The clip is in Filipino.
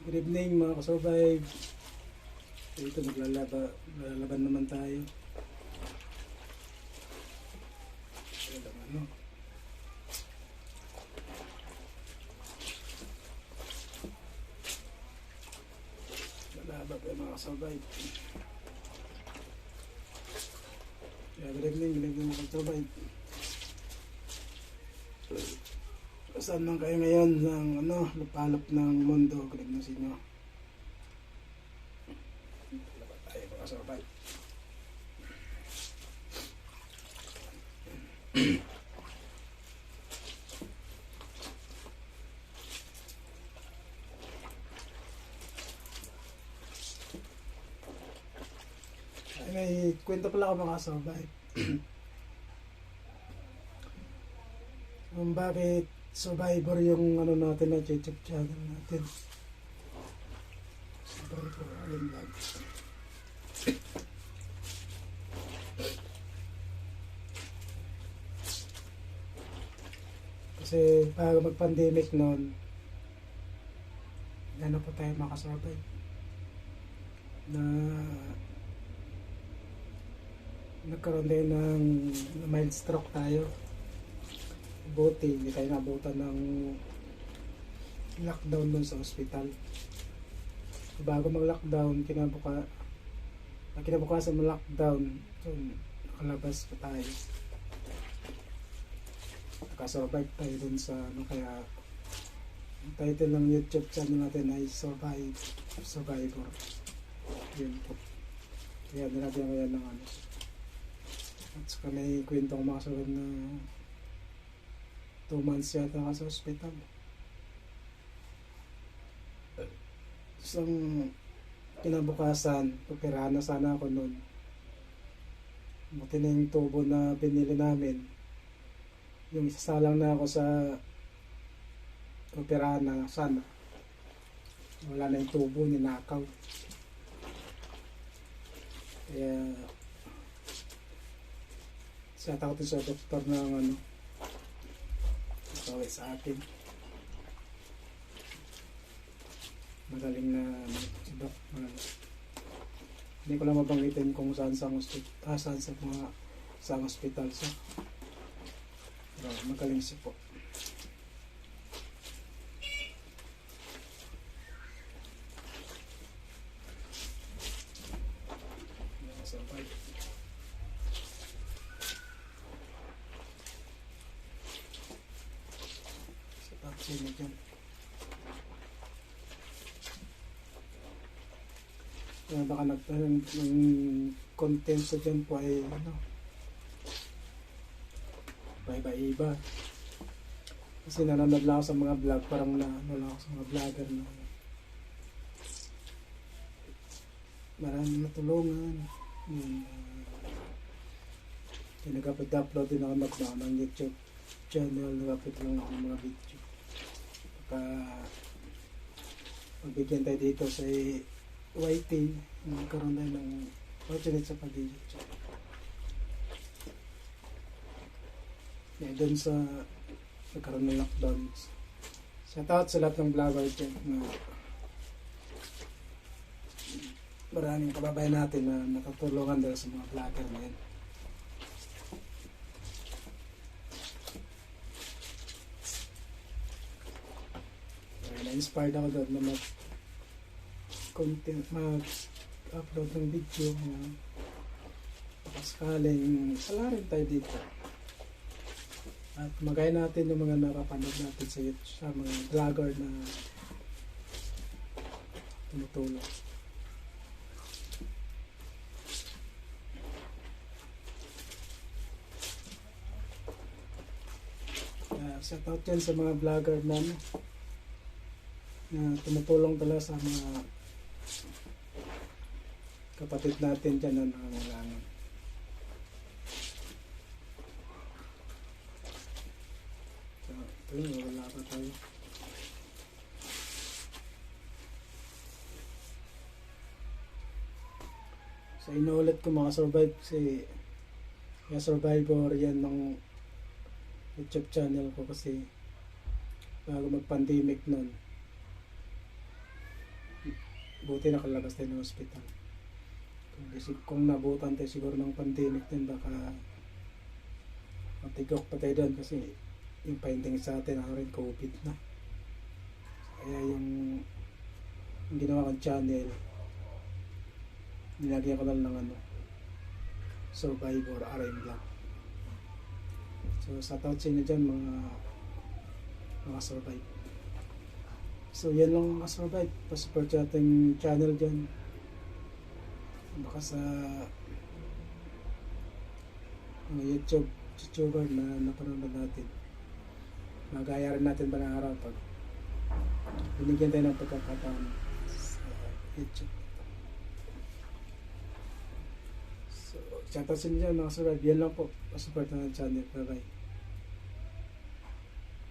Good evening mga kasurvive. Ito maglalaban naman tayo. Ano? Lalaban tayo mga kasurvive. Good evening mga kasurvive. Saan man kayo ngayon ng lupalop ng mundo, good evening sa inyo. Laban tayo mga kasurvive. May kwento pala ako mga kasurvive. Kung bakit survivor yung natin na YouTube channel natin. Survivor Allen Vlog. Kasi bago mag-pandemic noon, po tayo makasurvive na nagkaroon din ng mild stroke tayo. Buti hindi tayo nabutan ng lockdown dun sa ospital. Bago mag-lockdown, kinabukasan ng lockdown, so nakalabas pa tayo. Nakasurvive tayo dun sa kaya ang title ng YouTube channel natin ay Survivor. Yun po. Kaya nilagyan ko yan ng at saka may kwentong mga sulat na 2 months yata ka sa hospital. Isang kinabukasan, operahan na sana ako noon. Buti na yung tubo na binili namin. Yung isasalang na ako sa operahan na sana. Wala na yung tubo, ninakaw. Kaya siya takotin sa doktor ng tawag sa atin. Magaling na si Doc. Hindi ko lang mabanggitin kung saan sa hospital siya. Pero magaling siya po. Sino dyan? Kaya baka ng content sa dyan po ay iba-iba. Kasi nanonood lang ako sa mga vlog, parang lang ako sa mga vlogger na maraming natulungan. Nag-upload din ako ng YouTube channel, nag-upload lang ako ng mga video. Magbigyan tayo dito sa YT, magkaroon tayo ng opportunity sa pag-YouTube. Doon sa nagkaroon ng lockdown. Shout out sa lahat ng vlogger dyan na maraming kababayan natin na nakatulungan dahil sa mga vlogger na yan. Na-inspired ako doon na mag-upload ng video na sakaling salarin tayo dito. At magaya natin yung mga nakapanood natin sa YouTube, sa mga vlogger na tumutulong. Shout out yan sa mga vlogger na tumutulong talaga sa mga kapatid natin dyan na nangangailangan. So, ito yun, wala pa tayo. So, inuulit ko mga survive kasi yung survivor yan ng YouTube channel ko kasi bago mag-pandemic nun buti nakalabas tayo ng hospital. Kung nabutan tayo siguro ng pandemic din, baka matigok pa tayo doon kasi yung finding sa atin rin COVID na. Kaya yung ginawa kong channel, nilagyan ko lang ng Survivor RM lang. So sa out sa inyo dyan mga survive. So yan lang mga survive. Pa-support sa ating channel dyan. Baka sa mga YouTuber na napanood natin, magaya rin natin ba ng araw pag binigyan tayo ng pagkakataon sa YouTube. So shoutout sa inyo mga survive. Yan lang po. Pa-support na ng channel. Bye bye.